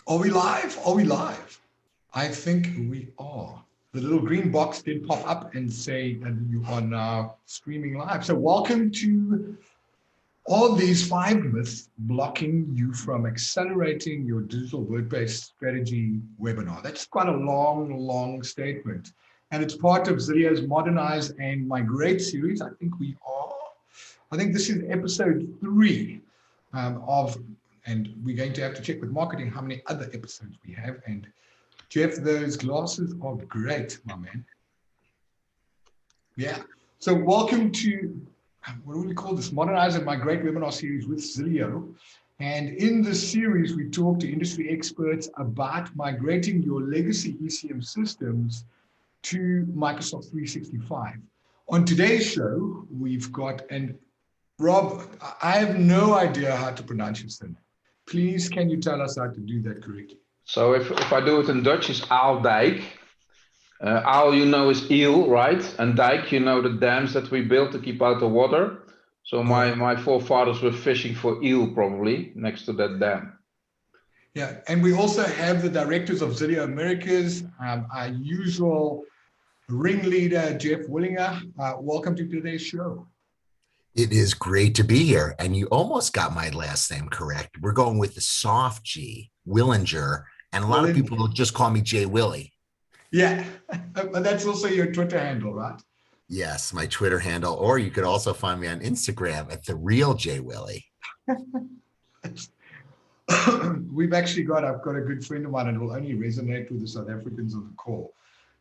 Are we live? Are we live? I think we are. The little green box did pop up and say that you are now streaming live. So welcome to all these 5 myths blocking you from accelerating your digital word-based strategy webinar. That's quite a long statement. And it's part of Zillio's Modernize and Migrate series. I think this is episode 3 and we're going to have to check with marketing how many other episodes we have. And Jeff, those glasses are great, my man. Yeah. So welcome to, what do we call this? Modernize and Migrate webinar series with Zillio. And in this series, we talk to industry experts about migrating your legacy ECM systems to Microsoft 365. On today's show, we've got, and Rob, I have no idea how to pronounce your surname. Please, can you tell us how to do that correctly? So if I do it in Dutch, it's Aaldijk. Aal, you know, is eel, right? And dijk, you know, the dams that we built to keep out the water. So my forefathers were fishing for eel, probably, next to that dam. Yeah, and we also have the directors of Zillio Americas, our usual ringleader, Jeff Willinger. Welcome to today's show. It is great to be here. And you almost got my last name correct. We're going with the soft G, Willinger. And a lot of people just call me J Willie. Yeah, but that's also your Twitter handle, right? Yes, my Twitter handle. Or you could also find me on Instagram at the real J Willie. I've got a good friend of mine, and it will only resonate with the South Africans on the call.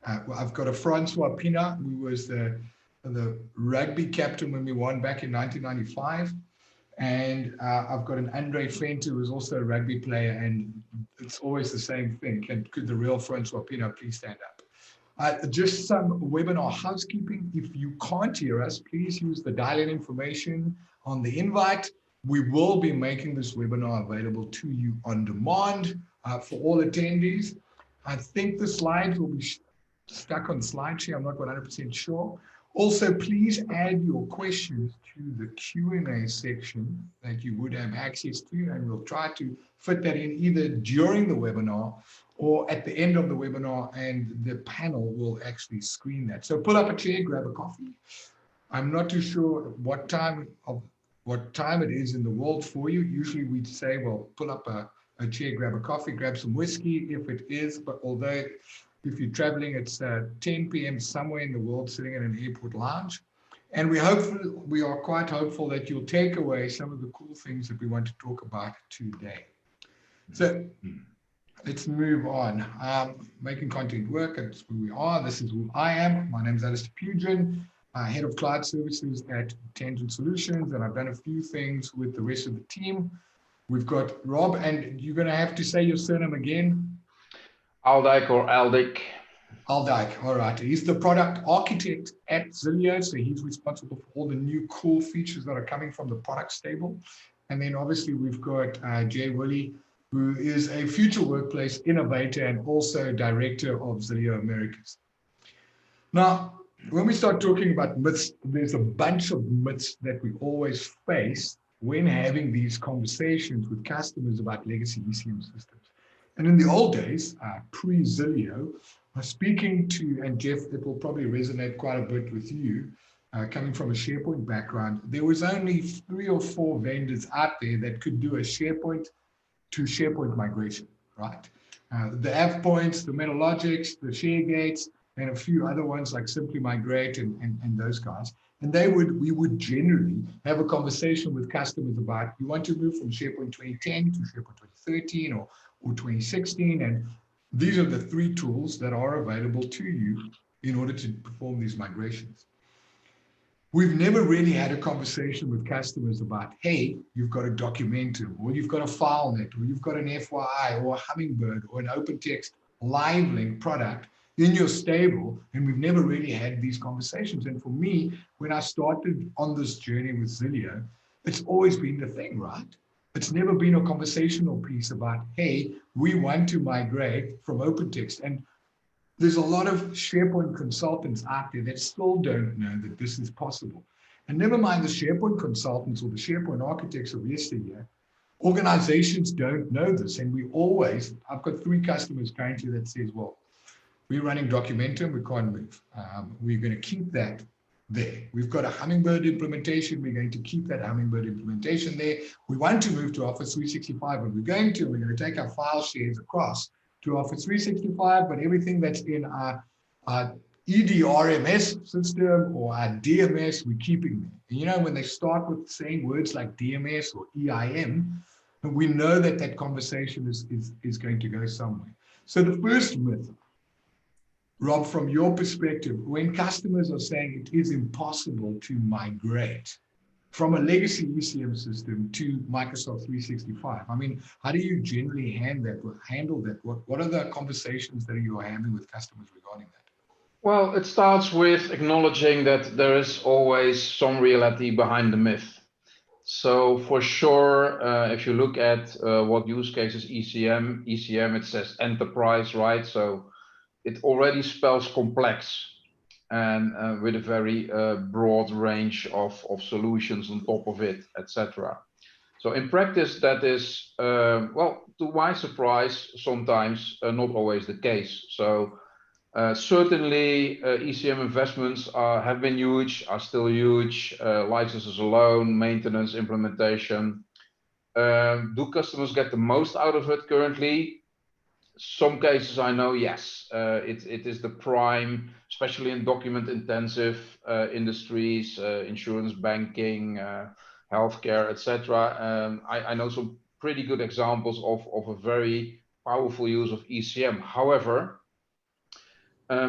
I've got a Francois Pina, who was the rugby captain when we won back in 1995. And I've got an Andre Fenter, who is also a rugby player, and it's always the same thing. Could the real Francois Pina please stand up? Just some webinar housekeeping. If you can't hear us, please use the dial-in information on the invite. We will be making this webinar available to you on demand for all attendees. I think the slides will be stuck on SlideShare. I'm not 100% sure. Also, please add your questions to the Q&A section that you would have access to, and we'll try to fit that in either during the webinar or at the end of the webinar, and the panel will actually screen that. So pull up a chair, grab a coffee. I'm not too sure what time it is in the world for you. Usually we'd say, well, pull up a chair, grab a coffee, grab some whiskey if it is, but although if you're traveling, it's 10 p.m. somewhere in the world, sitting in an airport lounge. And we are quite hopeful that you'll take away some of the cool things that we want to talk about today. So let's move on. Making content work, that's who we are. This is who I am. My name is Alistair Pugin, head of cloud services at Tangent Solutions, and I've done a few things with the rest of the team. We've got Rob, and you're going to have to say your surname again. Aaldijk or Aaldijk. Aaldijk, all right. He's the product architect at Zillio, so he's responsible for all the new cool features that are coming from the product stable. And then obviously we've got Jay Willie, who is a future workplace innovator and also director of Zillio Americas. Now, when we start talking about myths, there's a bunch of myths that we always face when having these conversations with customers about legacy ECM systems. And in the old days, pre-Zillio, speaking to, and Jeff, it will probably resonate quite a bit with you, coming from a SharePoint background, there was only 3 or 4 vendors out there that could do a SharePoint to SharePoint migration, right? The AvePoints, the Metalogics, the ShareGates, and a few other ones like Simply Migrate and those guys. And we would generally have a conversation with customers about, you want to move from SharePoint 2010 to SharePoint 2013 or 2016, and these are the 3 tools that are available to you in order to perform these migrations. We've never really had a conversation with customers about, hey, you've got a Documentum, or you've got a FileNet, or you've got an FYI, or a Hummingbird, or an OpenText live link product in your stable, and we've never really had these conversations. And for me, when I started on this journey with Zillio, it's always been the thing, right? It's never been a conversational piece about, hey, we want to migrate from OpenText. And there's a lot of SharePoint consultants out there that still don't know that this is possible. And never mind the SharePoint consultants or the SharePoint architects of yesteryear, Organizations don't know this, and I've got 3 customers currently that says, well, we're running Documentum, we can't move. We're going to keep that there. We've got a Hummingbird implementation, we're going to keep that Hummingbird implementation there. We want to move to Office 365, and we're going to take our file shares across to Office 365, but everything that's in our EDRMS system or our DMS, we're keeping them. And you know, when they start with saying words like DMS or EIM, we know that that conversation is going to go somewhere. So the first myth, Rob, from your perspective, when customers are saying it is impossible to migrate from a legacy ECM system to Microsoft 365, I mean, how do you generally handle that? What are the conversations that you're having with customers regarding that? Well, it starts with acknowledging that there is always some reality behind the myth. So for sure, if you look at what use cases ECM, it says enterprise, right? So it already spells complex and with a very broad range of solutions on top of it, etc. So in practice, that is, well, to my surprise, sometimes not always the case. So certainly ECM investments have been huge, are still huge, licenses alone, maintenance, implementation. Do customers get the most out of it currently? Some cases I know, yes, it is the prime, especially in document intensive industries, insurance, banking, healthcare, etc. I know some pretty good examples of a very powerful use of ECM. However,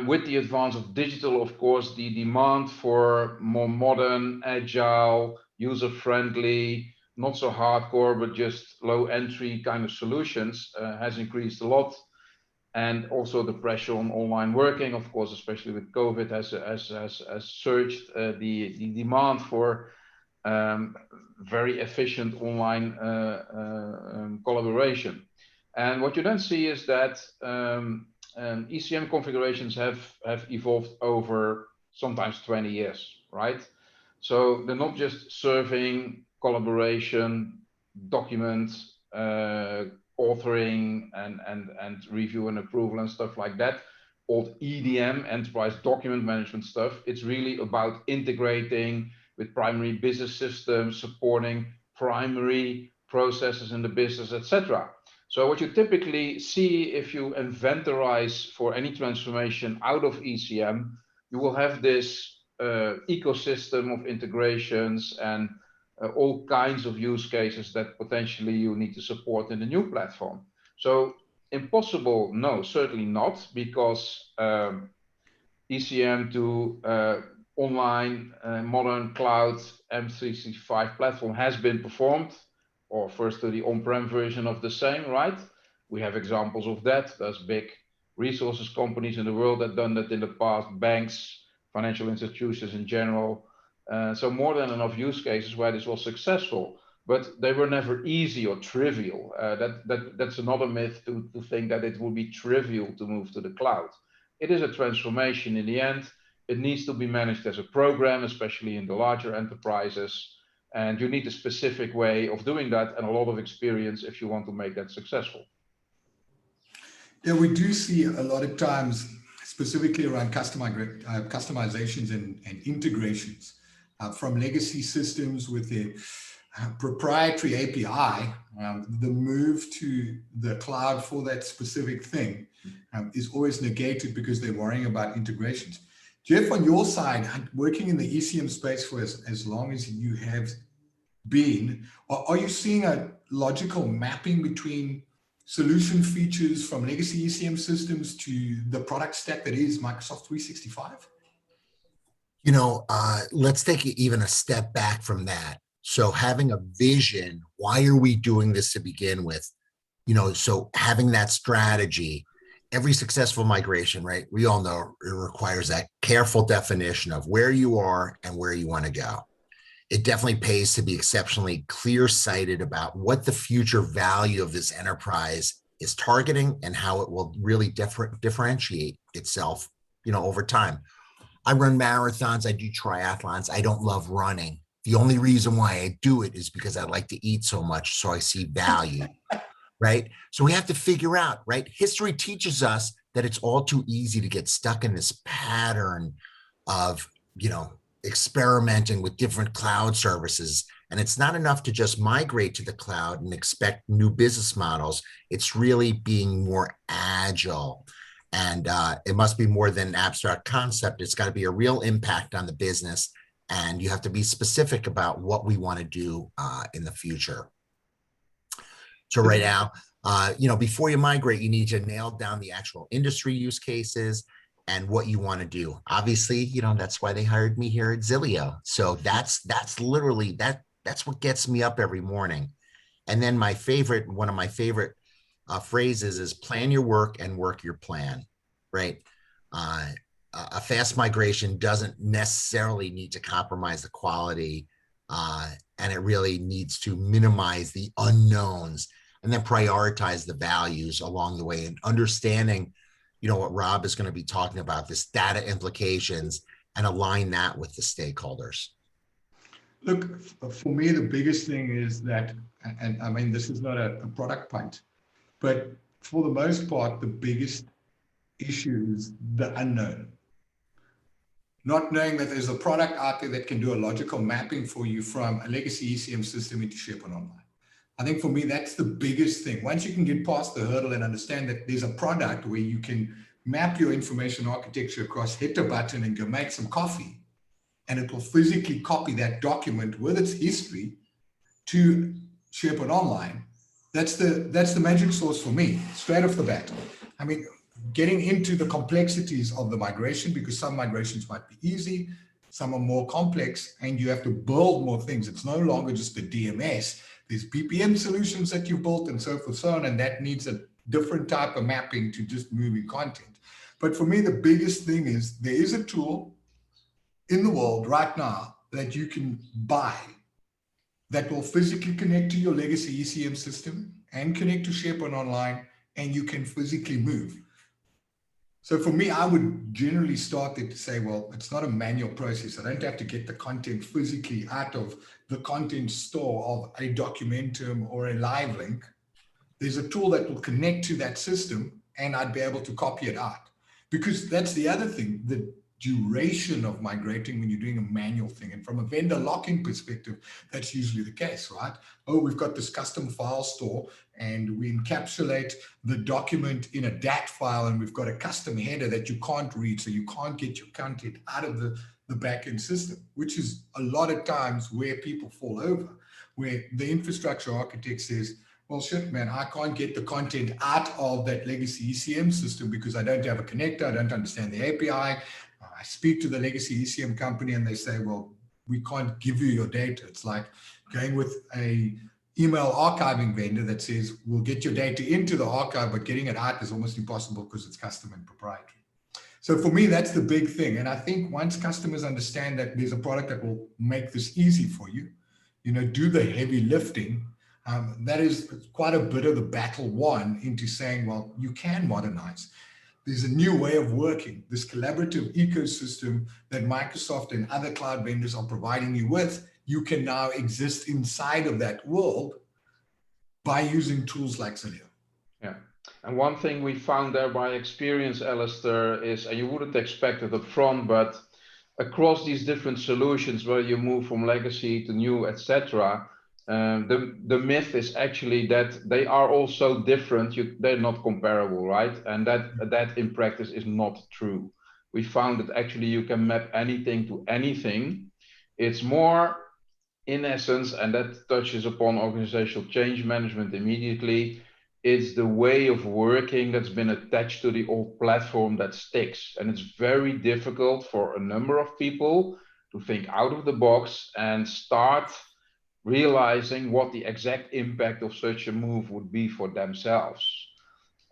with the advance of digital, of course, the demand for more modern, agile, user-friendly, not so hardcore, but just low entry kind of solutions has increased a lot. And also the pressure on online working, of course, especially with COVID, has surged the demand for very efficient online collaboration. And what you then see is that ECM configurations have evolved over sometimes 20 years, right? So they're not just serving collaboration, documents, authoring and review and approval and stuff like that. Old EDM, enterprise document management stuff. It's really about integrating with primary business systems, supporting primary processes in the business, etc. So what you typically see if you inventorize for any transformation out of ECM, you will have this ecosystem of integrations and all kinds of use cases that potentially you need to support in the new platform. So impossible? No, certainly not, because ECM to online modern cloud M365 platform has been performed, or first to the on-prem version of the same, right? We have examples of that. There's big resources companies in the world that done that in the past, banks, financial institutions in general. So more than enough use cases where this was successful, but they were never easy or trivial. That's another myth to think that it will be trivial to move to the cloud. It is a transformation in the end. It needs to be managed as a program, especially in the larger enterprises. And you need a specific way of doing that and a lot of experience if you want to make that successful. Yeah, we do see a lot of times, specifically around customizations and integrations from legacy systems with their proprietary API, the move to the cloud for that specific thing is always negated because they're worrying about integrations. Jeff, on your side, working in the ECM space for as long as you have been, are you seeing a logical mapping between solution features from legacy ECM systems to the product stack that is Microsoft 365? You know, let's take it even a step back from that. So having a vision, why are we doing this to begin with? You know, so having that strategy, every successful migration, right? We all know it requires that careful definition of where you are and where you want to go. It definitely pays to be exceptionally clear-sighted about what the future value of this enterprise is targeting and how it will really differentiate itself, you know, over time. I run marathons, I do triathlons. I don't love running. The only reason why I do it is because I like to eat so much, so I see value, right? So we have to figure out, right? History teaches us that it's all too easy to get stuck in this pattern of, experimenting with different cloud services. And it's not enough to just migrate to the cloud and expect new business models. It's really being more agile. And it must be more than an abstract concept. It's got to be a real impact on the business. And you have to be specific about what we want to do in the future. So right now, before you migrate, you need to nail down the actual industry use cases and what you want to do. Obviously, that's why they hired me here at Zilio. So that's literally that's what gets me up every morning. And then one of my favorite phrases is plan your work and work your plan, right? A fast migration doesn't necessarily need to compromise the quality, and it really needs to minimize the unknowns and then prioritize the values along the way, and understanding, what Rob is going to be talking about, this data implications, and align that with the stakeholders. Look, for me, the biggest thing is that, and I mean, this is not a product punt, but for the most part, the biggest issue is the unknown. Not knowing that there's a product out there that can do a logical mapping for you from a legacy ECM system into SharePoint Online. I think for me, that's the biggest thing. Once you can get past the hurdle and understand that there's a product where you can map your information architecture across, hit a button and go make some coffee, and it will physically copy that document with its history to SharePoint Online, that's the magic sauce for me, straight off the bat. I mean, getting into the complexities of the migration, because some migrations might be easy, some are more complex, and you have to build more things. It's no longer just the DMS. There's BPM solutions that you've built and so forth, so on, and that needs a different type of mapping to just moving content. But for me, the biggest thing is there is a tool in the world right now that you can buy that will physically connect to your legacy ECM system and connect to SharePoint Online, and you can physically move. So for me, I would generally start it to say, well, it's not a manual process. I don't have to get the content physically out of the content store of a Documentum or a Live Link. There's a tool that will connect to that system, and I'd be able to copy it out. Because that's the other thing, the duration of migrating when you're doing a manual thing. And from a vendor lock-in perspective, that's usually the case, right? Oh, we've got this custom file store and we encapsulate the document in a DAT file, and we've got a custom header that you can't read, so you can't get your content out of the backend system, which is a lot of times where people fall over, where the infrastructure architect says, well, shit, man, I can't get the content out of that legacy ECM system because I don't have a connector, I don't understand the API. I speak to the legacy ECM company and they say, well, we can't give you your data. It's like going with a email archiving vendor that says, we'll get your data into the archive, but getting it out is almost impossible because it's custom and proprietary. So for me, that's the big thing. And I think once customers understand that there's a product that will make this easy for you, do the heavy lifting, that is quite a bit of the battle won into saying, well, you can modernize. There's a new way of working, this collaborative ecosystem that Microsoft and other cloud vendors are providing you with. You can now exist inside of that world by using tools like Zilio. Yeah. And one thing we found there by experience, Alistair, is, and you wouldn't expect it up front, but across these different solutions where you move from legacy to new, etc., the myth is actually that they are all so different, they're not comparable, right? And that in practice is not true. We found that actually you can map anything to anything. It's more, in essence, and that touches upon organizational change management immediately, it's the way of working that's been attached to the old platform that sticks. And it's very difficult for a number of people to think out of the box and start realizing what the exact impact of such a move would be for themselves.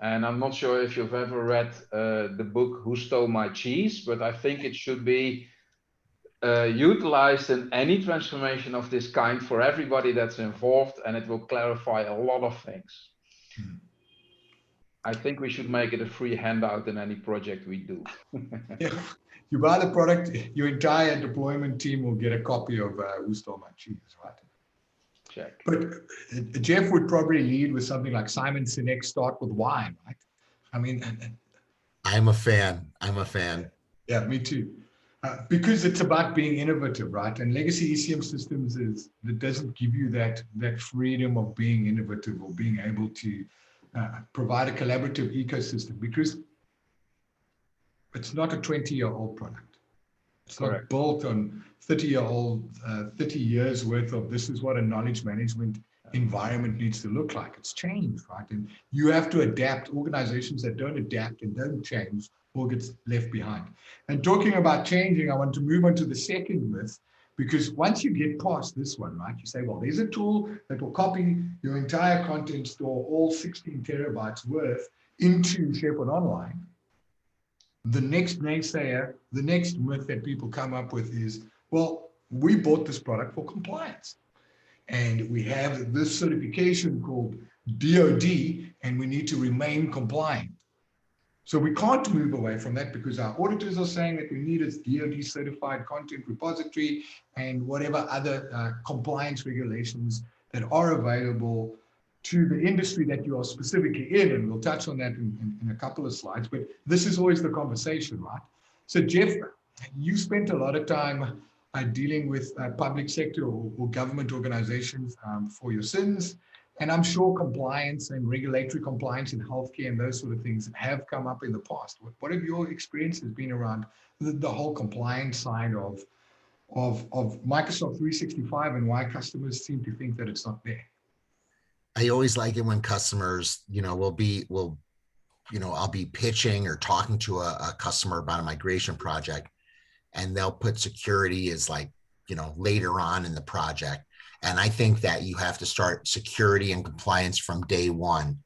And I'm not sure if you've ever read the book Who Stole My Cheese, but I think it should be utilized in any transformation of this kind for everybody that's involved, and it will clarify a lot of things. I think we should make it a free handout in any project we do. Yeah. You buy the product, your entire deployment team will get a copy of Who Stole My Cheese, right? Check. But Jeff would probably lead with something like Simon Sinek, start with why, right? I mean, I'm a fan. I'm a fan. yeah, me too. Because it's about being innovative, right? And legacy ECM systems that doesn't give you that freedom of being innovative or being able to provide a collaborative ecosystem, because it's not a 20-year-old product. It's not Correct. built on 30 years worth of this is what a knowledge management environment needs to look like. It's changed, right? And you have to adapt. Organizations that don't adapt and don't change will get left behind. And talking about changing, I want to move on to the second myth, because once you get past this one, right, you say, well, there's a tool that will copy your entire content store, all 16 terabytes worth, into SharePoint Online. The next naysayer, the next myth that people come up with is, well, we bought this product for compliance. And we have this certification called DoD, and we need to remain compliant. So we can't move away from that because our auditors are saying that we need a DoD certified content repository and whatever other compliance regulations that are available to the industry that you are specifically in. And we'll touch on that in a couple of slides, but this is always the conversation, right? So Jeff, you spent a lot of time dealing with public sector or government organizations for your sins. And I'm sure compliance and regulatory compliance in healthcare and those sort of things have come up in the past. What have your experiences been around the whole compliance side of Microsoft 365 and why customers seem to think that it's not there? I always like it when customers, I'll be pitching or talking to a customer about a migration project, and they'll put security as like, later on in the project. And I think that you have to start security and compliance from day one.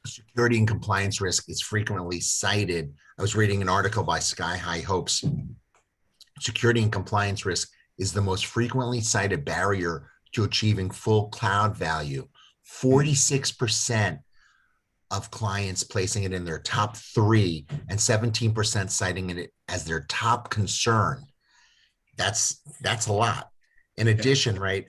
Security and compliance risk is frequently cited. I was reading an article by Sky High Hopes. Security and compliance risk is the most frequently cited barrier to achieving full cloud value. 46% of clients placing it in their top 3 and 17% citing it as their top concern. That's a lot. In addition, right,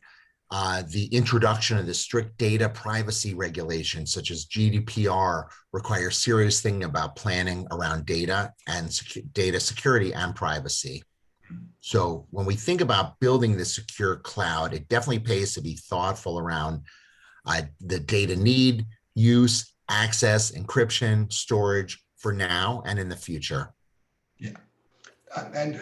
the introduction of the strict data privacy regulations such as GDPR require serious thinking about planning around data and data security and privacy. So when we think about building the secure cloud, it definitely pays to be thoughtful around the data need, use, access, encryption, storage for now and in the future. Yeah. And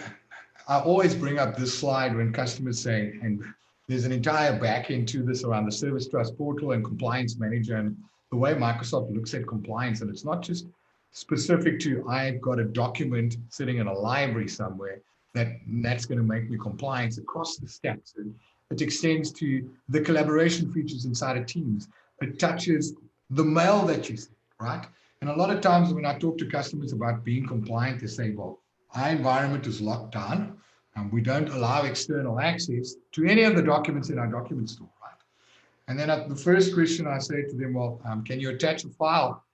I always bring up this slide when customers say, and there's an entire backend to this around the Service Trust Portal and Compliance Manager and the way Microsoft looks at compliance. And it's not just specific to, I've got a document sitting in a library somewhere that's going to make me compliant across the stacks. And it extends to the collaboration features inside of Teams. It touches the mail that you see, right? And a lot of times when I talk to customers about being compliant, they say, well, our environment is locked down and we don't allow external access to any of the documents in our document store, right? And then the first question I say to them, well, can you attach a file?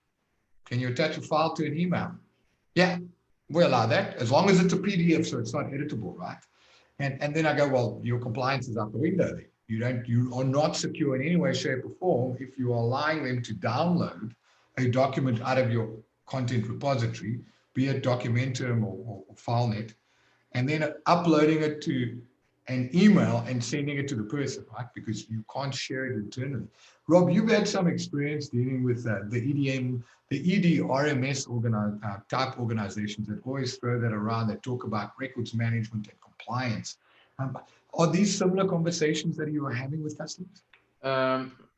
Can you attach a file to an email? Yeah, we allow that as long as it's a PDF, so it's not editable, right? And then I go, well, your compliance is out the window there. You are not secure in any way, shape, or form if you are allowing them to download a document out of your content repository, be it Documentum or FileNet, and then uploading it to an email and sending it to the person, right? Because you can't share it internally. Rob, you've had some experience dealing with the EDM, the EDRMS type organizations that always throw that around, that talk about records management and compliance. Are these similar conversations that you are having with customers?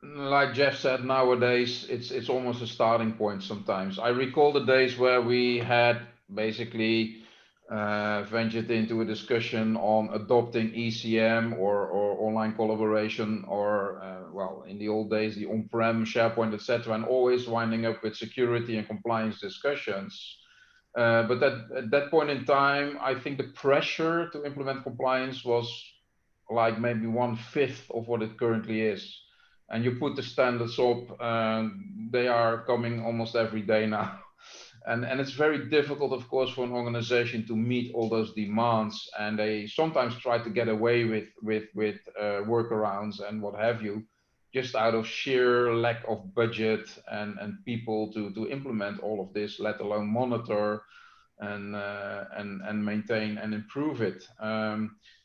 Like Jeff said, nowadays it's almost a starting point sometimes. I recall the days where we had basically ventured into a discussion on adopting ECM or online collaboration or, well, in the old days, the on-prem SharePoint, etc., and always winding up with security and compliance discussions. But at that point in time, I think the pressure to implement compliance was like maybe 1/5 of what it currently is. and you put the standards up, and they are coming almost every day now. And it's very difficult, of course, for an organization to meet all those demands, and they sometimes try to get away with workarounds and what have you, just out of sheer lack of budget and people to implement all of this, let alone monitor and maintain and improve it.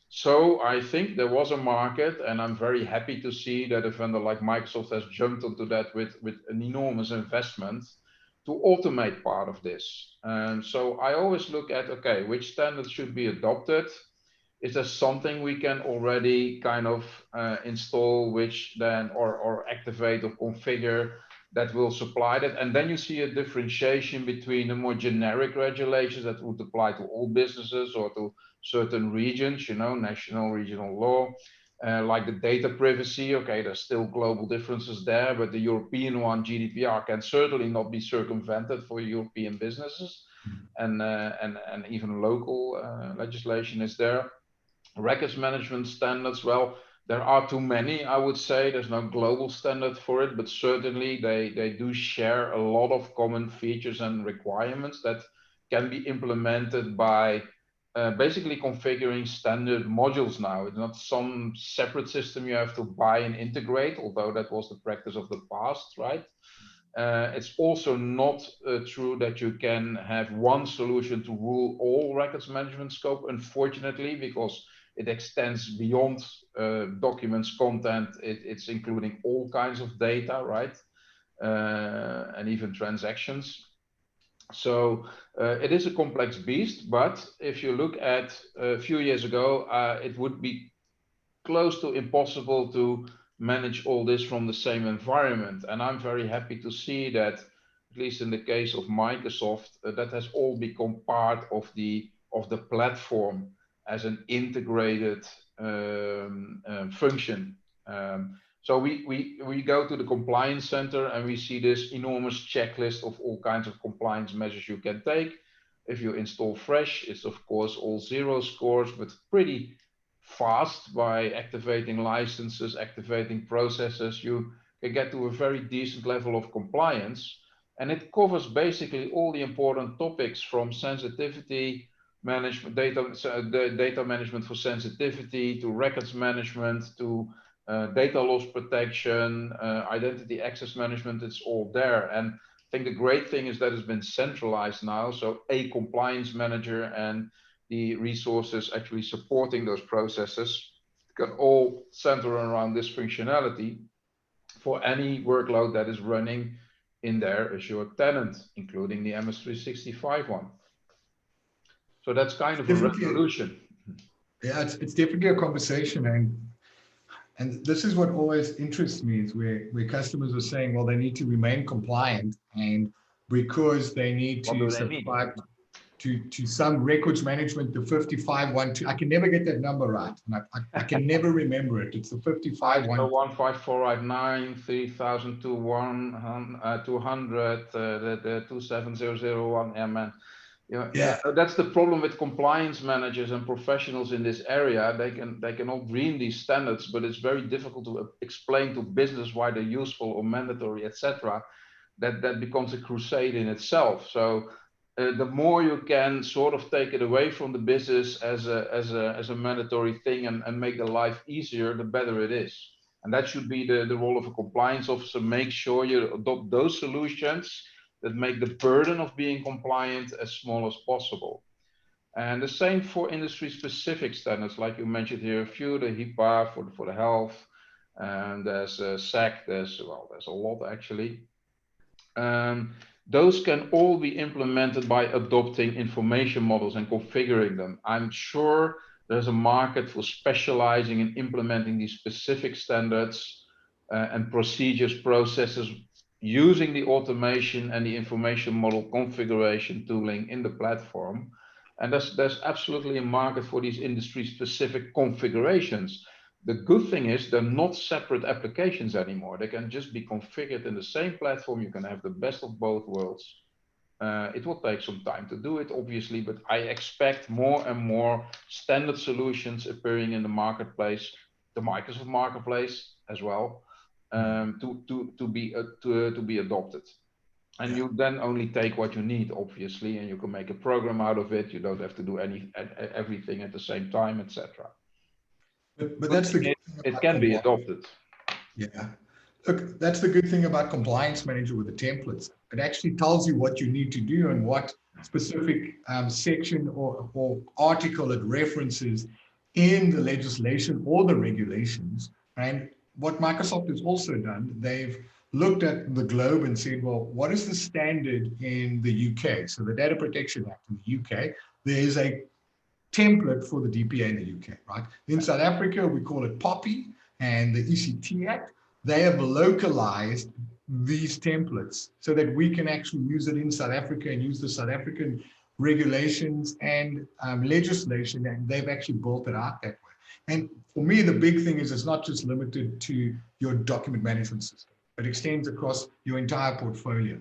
So I think there was a market, and I'm very happy to see that a vendor like Microsoft has jumped onto that with an enormous investment to automate part of this. So I always look at, okay, which standards should be adopted? Is there something we can already kind of install, which then or activate or configure that will supply that? And then you see a differentiation between the more generic regulations that would apply to all businesses or to certain regions, you know, national, regional law, like the data privacy. Okay, there's still global differences there, but the European one, GDPR, can certainly not be circumvented for European businesses, and even local legislation is there. Records management standards, well, there are too many, I would say. There's no global standard for it, but certainly they do share a lot of common features and requirements that can be implemented by basically configuring standard modules now. It's not some separate system you have to buy and integrate, although that was the practice of the past, right? It's also not true that you can have one solution to rule all records management scope, unfortunately, because it extends beyond documents content. It's including all kinds of data, right? And even transactions. So it is a complex beast, but if you look at a few years ago, it would be close to impossible to manage all this from the same environment. And I'm very happy to see that, at least in the case of Microsoft, that has all become part of the platform as an integrated function. So we go to the compliance center and we see this enormous checklist of all kinds of compliance measures you can take. If you install fresh, it's of course all 0 scores, but pretty fast. By activating licenses, activating processes, you can get to a very decent level of compliance. And it covers basically all the important topics, from sensitivity management, data management for sensitivity, to records management, to data loss protection, identity access management. It's all there. And I think the great thing is that it's been centralized now. So a compliance manager and the resources actually supporting those processes can all center around this functionality for any workload that is running in their Azure tenant, including the MS365 one. So that's kind of a revolution. Yeah, it's definitely a conversation, and this is what always interests me, is where customers are saying, well, they need to remain compliant, and because they need to subscribe to some records management, the 5512. I can never get that number right, and I can never remember it. It's the 5512. 15489 3021 200 the 27001. Yeah, man. Yeah, that's the problem with compliance managers and professionals in this area. They can all dream these standards, but it's very difficult to explain to business why they're useful or mandatory, etc. That becomes a crusade in itself. So the more you can sort of take it away from the business as a mandatory thing and make the life easier, the better it is. And that should be the role of a compliance officer. Make sure you adopt those solutions that make the burden of being compliant as small as possible. And the same for industry-specific standards, like you mentioned here, a few, the HIPAA for the health, and there's SAC, there's a lot actually. Those can all be implemented by adopting information models and configuring them. I'm sure there's a market for specializing in implementing these specific standards and procedures, processes, using the automation and the information model configuration tooling in the platform. And there's absolutely a market for these industry-specific configurations. The good thing is they're not separate applications anymore. They can just be configured in the same platform. You can have the best of both worlds. It will take some time to do it, obviously, but I expect more and more standard solutions appearing in the marketplace, the Microsoft marketplace as well. to be adopted. And you then only take what you need, obviously, and you can make a program out of it. You don't have to do everything at the same time, etc. But that's the good thing it about can be compliance. adopted. Yeah. Look, that's the good thing about Compliance Manager with the templates. It actually tells you what you need to do and what specific section or article it references in the legislation or the regulations. And what Microsoft has also done, they've looked at the globe and said, well, what is the standard in the UK? So the Data Protection Act in the UK, there is a template for the DPA in the UK, right? In South Africa, we call it POPI, and the ECT Act, they have localized these templates so that we can actually use it in South Africa and use the South African regulations and legislation, and they've actually built it out that way. And for me, the big thing is it's not just limited to your document management system. It extends across your entire portfolio.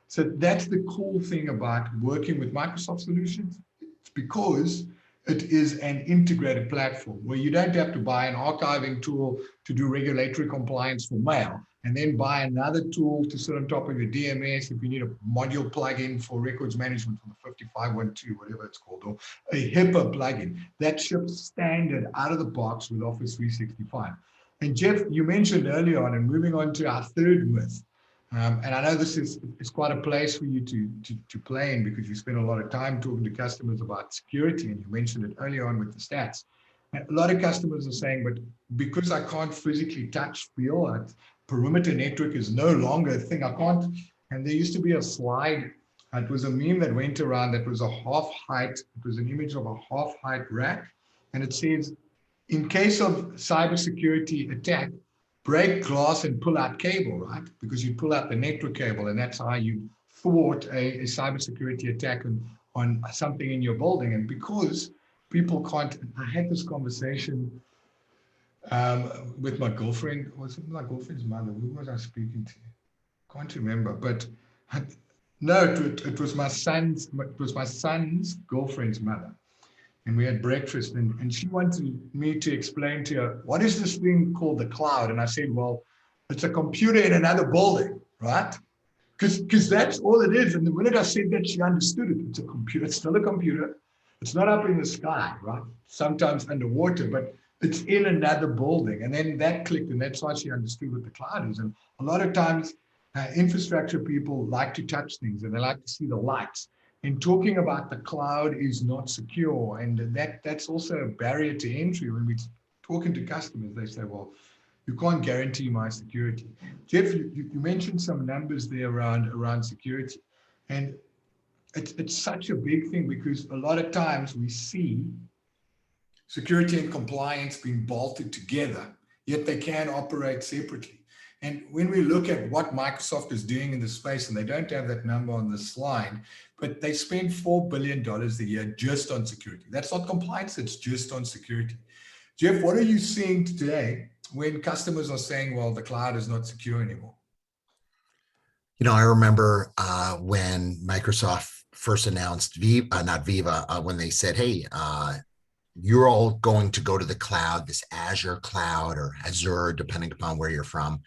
So that's the cool thing about working with Microsoft solutions. It's because it is an integrated platform where you don't have to buy an archiving tool to do regulatory compliance for mail, and then buy another tool to sit on top of your DMS if you need a module plugin for records management from the 5512, whatever it's called, or a HIPAA plugin. That ships standard out of the box with Office 365. And Jeff, you mentioned earlier on, and moving on to our third myth, and I know this is quite a place for you to play in because you spend a lot of time talking to customers about security, and you mentioned it earlier on with the stats. And a lot of customers are saying, but because I can't physically touch, feel, perimeter network is no longer a thing. I can't. And there used to be a slide. It was a meme that went around that was a half height. It was an image of a half height rack, and it says, in case of cybersecurity attack, break glass and pull out cable, right? Because you pull out the network cable, and that's how you thwart a cybersecurity attack on something in your building. And because people can't, I had this conversation with my girlfriend, was it my girlfriend's mother? Who was I speaking to? Can't remember, but no, it was my son's girlfriend's mother. And we had breakfast, and she wanted me to explain to her, what is this thing called the cloud? And I said, well, it's a computer in another building, right? Because that's all it is. And the minute I said that, she understood it. It's a computer. It's still a computer. It's not up in the sky, right? Sometimes underwater, but it's in another building. And then that clicked, and that's why she understood what the cloud is. And a lot of times, infrastructure people like to touch things, and they like to see the lights. And talking about the cloud is not secure, and that's also a barrier to entry. When we're talking to customers, they say, well, you can't guarantee my security. Jeff, you mentioned some numbers there around security, and it's such a big thing because a lot of times we see security and compliance being bolted together, yet they can operate separately. And when we look at what Microsoft is doing in the space, and they don't have that number on the slide, but they spend $4 billion a year just on security. That's not compliance, it's just on security. Jeff, what are you seeing today when customers are saying, well, the cloud is not secure anymore? You know, I remember when Microsoft first announced Viva, when they said, hey, you're all going to go to the cloud, this Azure cloud or Azure, depending upon where you're from.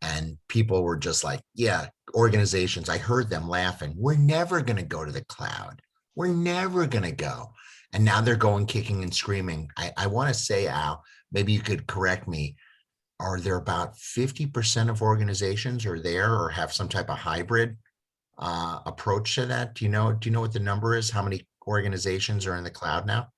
And people were just like, yeah, organizations, I heard them laughing. We're never going to go to the cloud. We're never going to go. And now they're going kicking and screaming. I want to say, Al, maybe you could correct me. Are there about 50% of organizations are there or have some type of hybrid approach to that? Do you know what the number is? How many organizations are in the cloud now?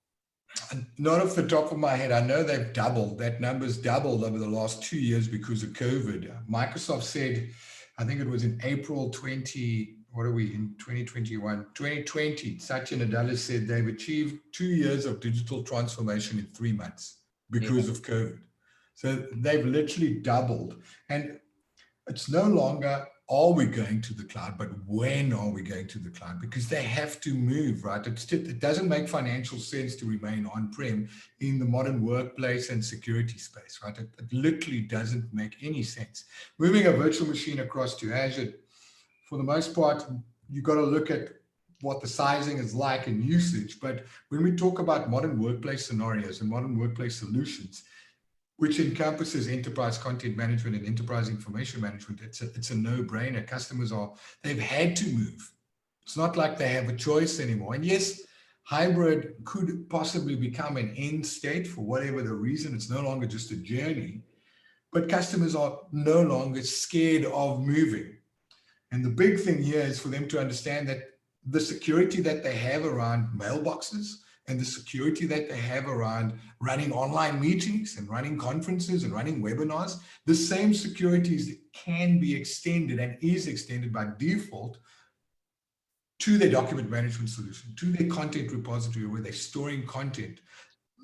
Not off the top of my head. I know they've doubled. That number's doubled over the last 2 years because of COVID. Microsoft said, I think it was in April 2020, Satya Nadella said they've achieved 2 years of digital transformation in 3 months because of COVID. So they've literally doubled. And it's no longer, are we going to the cloud, but when are we going to the cloud? Because they have to move, right? It doesn't make financial sense to remain on-prem in the modern workplace and security space, right? It literally doesn't make any sense. Moving a virtual machine across to Azure, for the most part, you've got to look at what the sizing is like and usage. But when we talk about modern workplace scenarios and modern workplace solutions, which encompasses enterprise content management and enterprise information management. It's a no-brainer. They've had to move. It's not like they have a choice anymore. And yes, hybrid could possibly become an end state for whatever the reason. It's no longer just a journey, but customers are no longer scared of moving. And the big thing here is for them to understand that the security that they have around mailboxes and the security that they have around running online meetings and running conferences and running webinars, the same securities can be extended and is extended by default to their document management solution, to their content repository where they're storing content,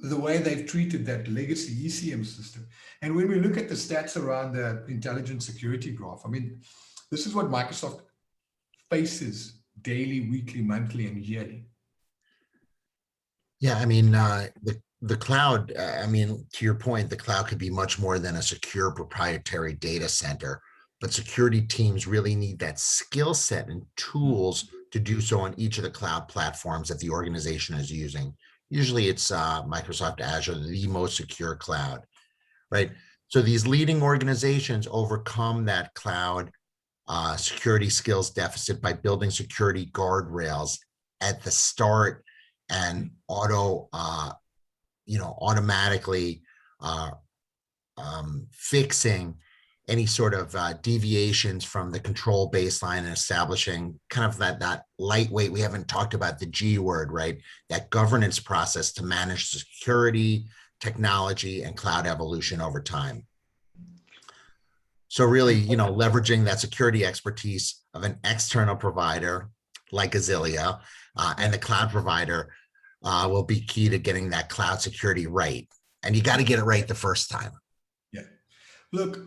the way they've treated that legacy ECM system. And when we look at the stats around the intelligent security graph, I mean, this is what Microsoft faces daily, weekly, monthly, and yearly. Yeah, I mean, the cloud, I mean, to your point, the cloud could be much more than a secure proprietary data center, but security teams really need that skill set and tools to do so on each of the cloud platforms that the organization is using. Usually it's Microsoft Azure, the most secure cloud, right? So these leading organizations overcome that cloud security skills deficit by building security guardrails at the start and automatically fixing any sort of deviations from the control baseline and establishing kind of that lightweight, we haven't talked about the G word, right? That governance process to manage security, technology, and cloud evolution over time. So really, leveraging that security expertise of an external provider like Azilia and the cloud provider will be key to getting that cloud security right. And you got to get it right the first time. Yeah. Look,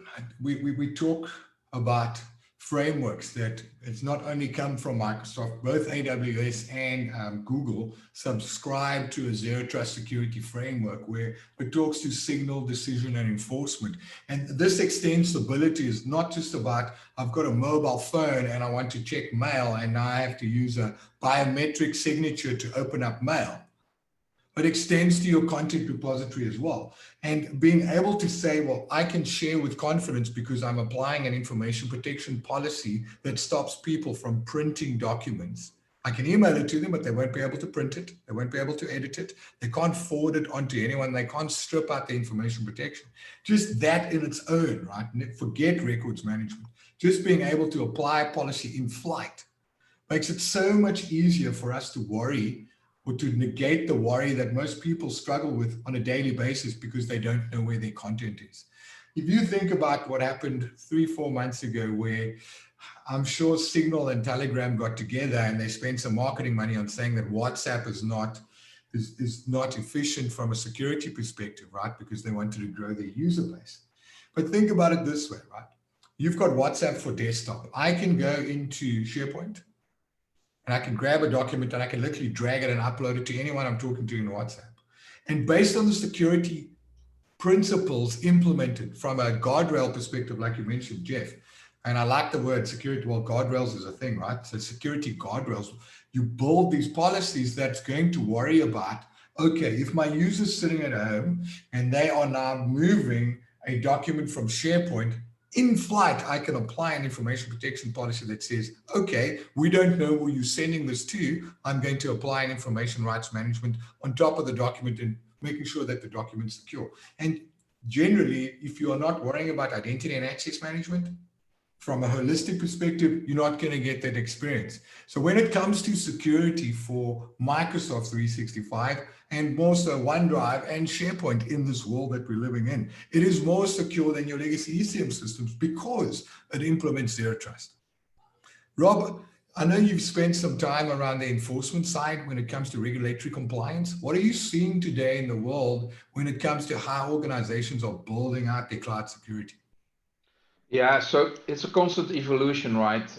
we talk about frameworks that it's not only come from Microsoft, both AWS and Google subscribe to a zero trust security framework where it talks to signal, decision, and enforcement. And this extensibility is not just about, I've got a mobile phone and I want to check mail and now I have to use a biometric signature to open up mail. But extends to your content repository as well. And being able to say, well, I can share with confidence because I'm applying an information protection policy that stops people from printing documents. I can email it to them, but they won't be able to print it. They won't be able to edit it. They can't forward it onto anyone. They can't strip out the information protection. Just that in its own, right? Forget records management. Just being able to apply a policy in flight makes it so much easier for us to worry or to negate the worry that most people struggle with on a daily basis because they don't know where their content is. If you think about what happened 3-4 months ago, where I'm sure Signal and Telegram got together and they spent some marketing money on saying that WhatsApp is not efficient from a security perspective, right? Because they wanted to grow their user base. But think about it this way, right? You've got WhatsApp for desktop. I can go into SharePoint and I can grab a document and I can literally drag it and upload it to anyone I'm talking to in WhatsApp. And based on the security principles implemented from a guardrail perspective, like you mentioned, Jeff, and I like the word security, well, guardrails is a thing, right? So security guardrails, you build these policies that's going to worry about, okay, if my user's sitting at home and they are now moving a document from SharePoint, in flight, I can apply an information protection policy that says, okay, we don't know who you're sending this to. I'm going to apply an information rights management on top of the document and making sure that the document's secure. And generally, if you are not worrying about identity and access management, from a holistic perspective, you're not going to get that experience. So when it comes to security for Microsoft 365 and more so OneDrive and SharePoint in this world that we're living in, it is more secure than your legacy ECM systems because it implements zero trust. Rob, I know you've spent some time around the enforcement side when it comes to regulatory compliance. What are you seeing today in the world when it comes to how organizations are building out their cloud security? Yeah, so it's a constant evolution, right?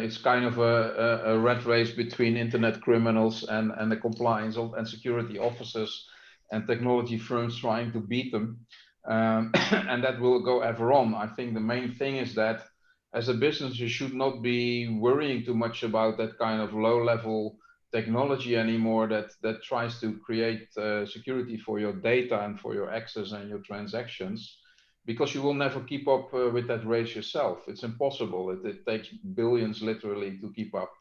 It's kind of a rat race between internet criminals and the compliance and security officers and technology firms trying to beat them. And that will go ever on. I think the main thing is that as a business, you should not be worrying too much about that kind of low-level technology anymore that tries to create security for your data and for your access and your transactions, because you will never keep up with that race yourself. It's impossible. It takes billions literally to keep up.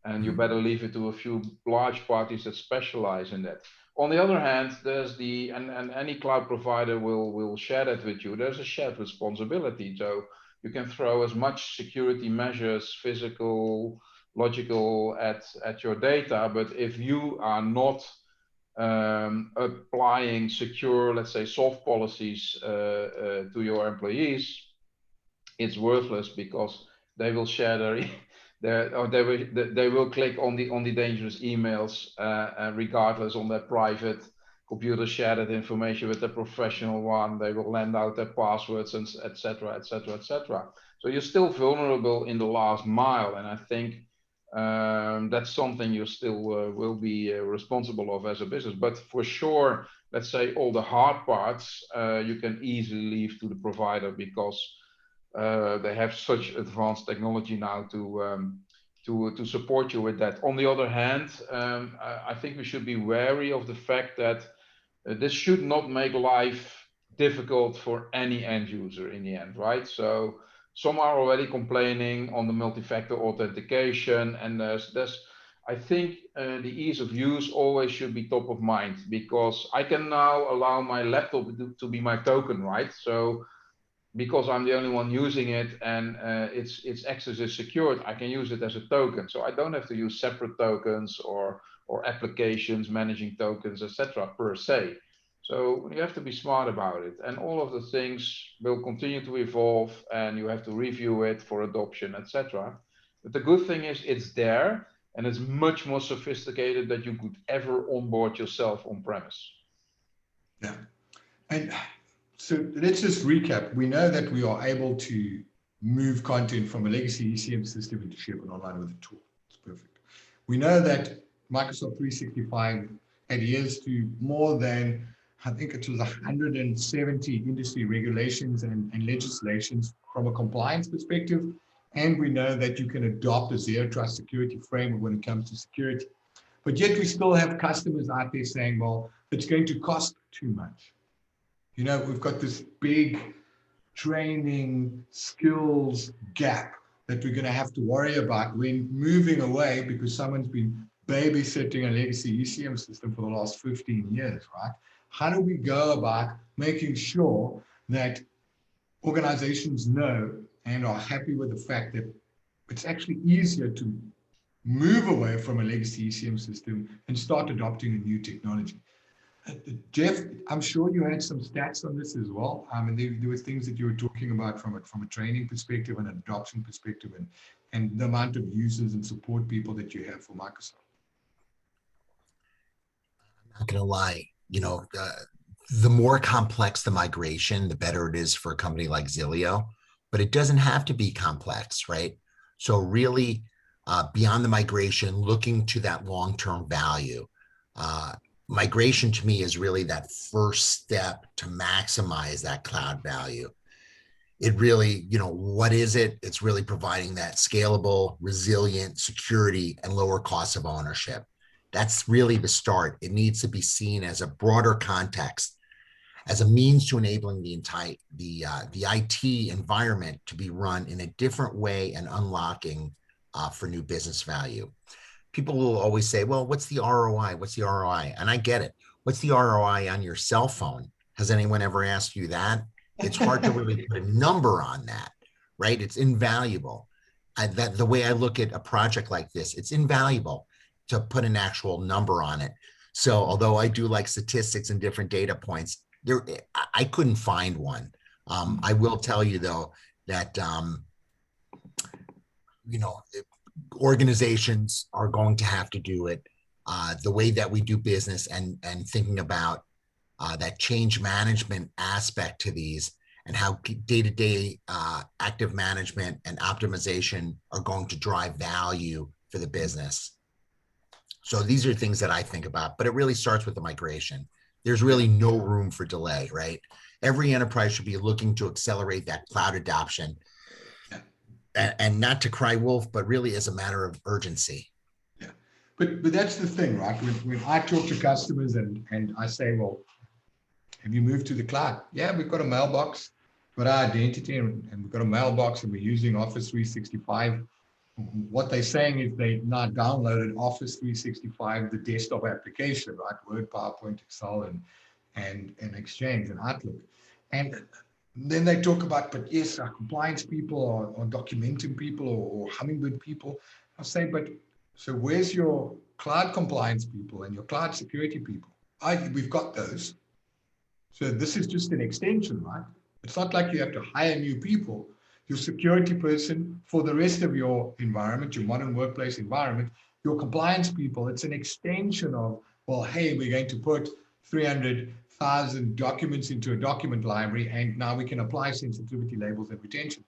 And you better leave it to a few large parties that specialize in that. On the other hand, there's and any cloud provider will share that with you. There's a shared responsibility. So you can throw as much security measures, physical, logical at your data, but if you are not applying secure, let's say, soft policies to your employees, it's worthless, because they will share they will click on the dangerous emails regardless on their private computer, share that information with the professional one. They will lend out their passwords, and etc., etc., etc. So you're still vulnerable in the last mile, and I think that's something you still will be responsible of as a business. But for sure, let's say all the hard parts you can easily leave to the provider, because they have such advanced technology now to support you with that. On the other hand, I think we should be wary of the fact that this should not make life difficult for any end user in the end, right? So some are already complaining on the multi-factor authentication, and I think the ease of use always should be top of mind, because I can now allow my laptop to be my token, right? So because I'm the only one using it, and its access is secured, I can use it as a token. So I don't have to use separate tokens or applications managing tokens, etc. per se. So you have to be smart about it, and all of the things will continue to evolve, and you have to review it for adoption, etc. But the good thing is it's there, and it's much more sophisticated than you could ever onboard yourself on premise. Yeah, and so let's just recap. We know that we are able to move content from a legacy ECM system into SharePoint Online with a tool. It's perfect. We know that Microsoft 365 adheres to more than, I think it was 170 industry regulations and legislations from a compliance perspective. And we know that you can adopt a zero trust security framework when it comes to security. But yet we still have customers out there saying, well, it's going to cost too much. You know, we've got this big training skills gap that we're going to have to worry about when moving away, because someone's been babysitting a legacy ECM system for the last 15 years, right? How do we go about making sure that organizations know and are happy with the fact that it's actually easier to move away from a legacy ECM system and start adopting a new technology? Jeff, I'm sure you had some stats on this as well. And there were things that you were talking about from a training perspective and adoption perspective, and the amount of users and support people that you have for Microsoft. I'm not going to lie, you know, the more complex the migration, the better it is for a company like Zilio, but it doesn't have to be complex, right? So really, beyond the migration, looking to that long-term value. Migration to me is really that first step to maximize that cloud value. It really, you know, what is it? It's really providing that scalable, resilient security and lower cost of ownership. That's really the start. It needs to be seen as a broader context, as a means to enabling the entire the IT environment to be run in a different way and unlocking for new business value. People will always say, well, what's the ROI? What's the ROI? And I get it. What's the ROI on your cell phone? Has anyone ever asked you that? It's hard to really put a number on that, right? It's invaluable. The way I look at a project like this, it's invaluable to put an actual number on it. So although I do like statistics and different data points, I couldn't find one. I will tell you though that, you know, organizations are going to have to do it the way that we do business, and thinking about that change management aspect to these, and how day-to-day active management and optimization are going to drive value for the business. So these are things that I think about, but it really starts with the migration. There's really no room for delay, right? Every enterprise should be looking to accelerate that cloud adoption, and not to cry wolf, but really as a matter of urgency. Yeah. But that's the thing, right? When I talk to customers and I say, well, have you moved to the cloud? Yeah, we've got a mailbox, got our identity, and we've got a mailbox, and we're using Office 365. What they're saying is they now downloaded Office 365, the desktop application, right? Word, PowerPoint, Excel, and Exchange and Outlook. And then they talk about, but yes, our compliance people or documenting people or Hummingbird people. I say, but so where's your cloud compliance people and your cloud security people? We've got those. So this is just an extension, right? It's not like you have to hire new people. Your security person for the rest of your environment, your modern workplace environment, your compliance people, it's an extension of, well, hey, we're going to put 300,000 documents into a document library, and now we can apply sensitivity labels and retention.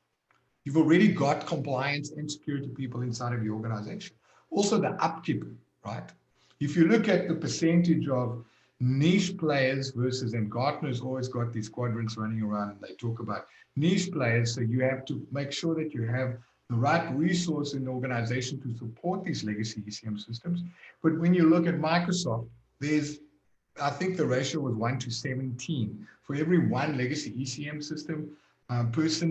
You've already got compliance and security people inside of your organization. Also the upkeep, right? If you look at the percentage of niche players versus, and Gartner's always got these quadrants running around, and they talk about niche players. So you have to make sure that you have the right resource in the organization to support these legacy ECM systems. But when you look at Microsoft, I think the ratio was 1 to 17. For every one legacy ECM system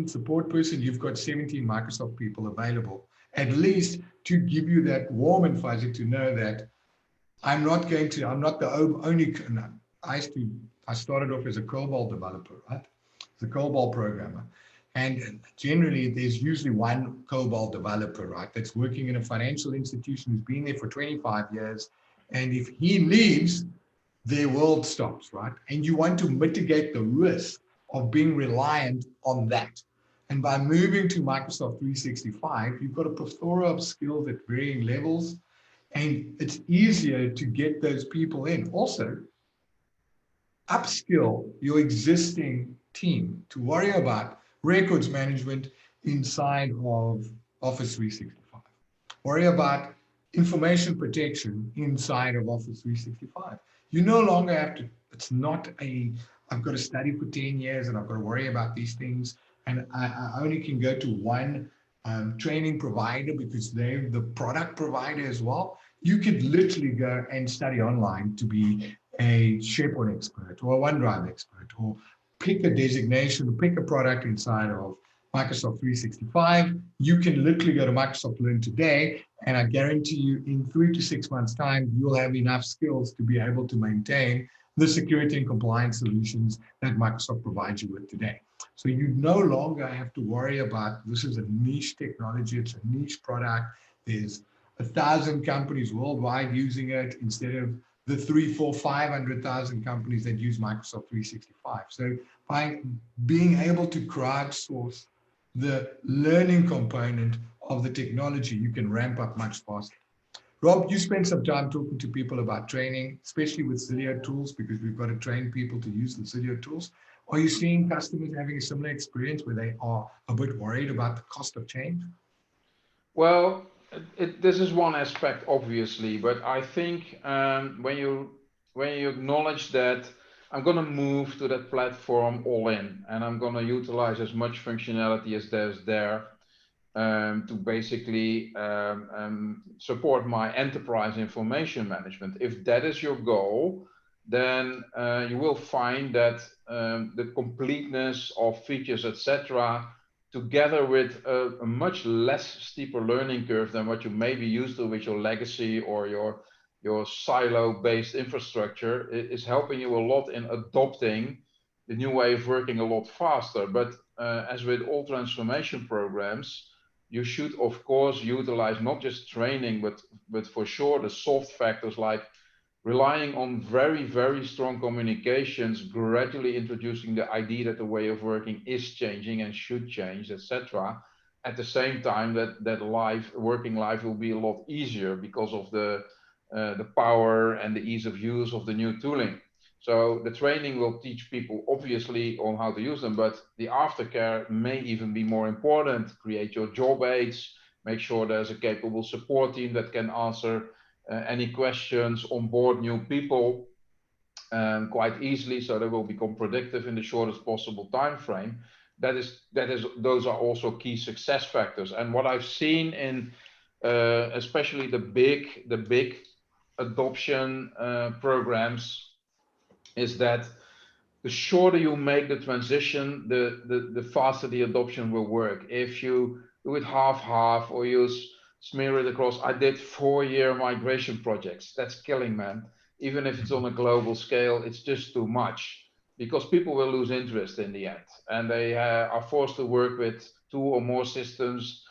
support person, you've got 17 Microsoft people available, at least to give you that warm and fuzzy to know that I'm not the only, I started off as a COBOL developer, right? As a COBOL programmer. And generally there's usually one COBOL developer, right? That's working in a financial institution who's been there for 25 years. And if he leaves, their world stops, right? And you want to mitigate the risk of being reliant on that. And by moving to Microsoft 365, you've got a plethora of skills at varying levels, and it's easier to get those people in. Also, upskill your existing team to worry about records management inside of Office 365. Worry about information protection inside of Office 365. You no longer have to, it's not I've got to study for 10 years and I've got to worry about these things. And I only can go to one training provider because they're the product provider as well. You could literally go and study online to be a SharePoint expert or a OneDrive expert, or pick a designation, pick a product inside of Microsoft 365. You can literally go to Microsoft Learn today, and I guarantee you in 3 to 6 months time, you'll have enough skills to be able to maintain the security and compliance solutions that Microsoft provides you with today. So you no longer have to worry about, this is a niche technology, it's a niche product. There's 1,000 companies worldwide using it instead of the 300,000, 400,000, 500,000 companies that use Microsoft 365. So by being able to crowdsource the learning component of the technology, you can ramp up much faster. Rob, you spent some time talking to people about training, especially with Zillion tools, because we've got to train people to use the Zillion tools. Are you seeing customers having a similar experience where they are a bit worried about the cost of change? Well, this is one aspect, obviously, but I think when you acknowledge that I'm going to move to that platform all in, and I'm going to utilize as much functionality as there's there to basically support my enterprise information management. If that is your goal, then you will find that the completeness of features, etc., together with a much less steeper learning curve than what you may be used to with your legacy or your silo-based infrastructure, is helping you a lot in adopting the new way of working a lot faster. But as with all transformation programs, you should, of course, utilize not just training, but for sure the soft factors like relying on very, very strong communications, gradually introducing the idea that the way of working is changing and should change, etc. At the same time, that working life will be a lot easier because of the power and the ease of use of the new tooling. So the training will teach people obviously on how to use them, but the aftercare may even be more important. Create your job aids, make sure there's a capable support team that can answer any questions, onboard new people quite easily, so they will become predictive in the shortest possible time frame. Those are also key success factors. And what I've seen in especially the big adoption programs, is that the shorter you make the transition, the faster the adoption will work. If you do it half or you smear it across, I did 4-year migration projects. That's killing, man. Even if it's on a global scale, it's just too much because people will lose interest in the end, and they are forced to work with 2 or more systems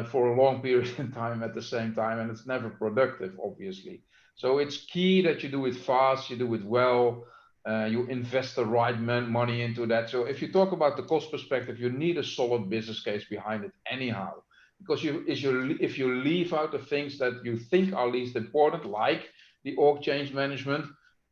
for a long period of time at the same time, and it's never productive, obviously. So it's key that you do it fast, you do it well, you invest the right money into that. So if you talk about the cost perspective, you need a solid business case behind it anyhow, because if you leave out the things that you think are least important, like the org change management,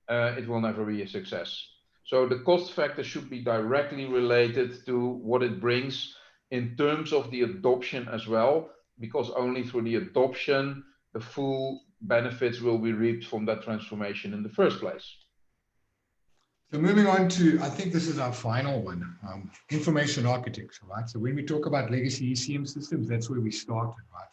it will never be a success. So the cost factor should be directly related to what it brings in terms of the adoption as well, because only through the adoption the full benefits will be reaped from that transformation in the first place. So moving on to, I think this is our final one, information architecture, right? So when we talk about legacy ECM systems, that's where we started, right?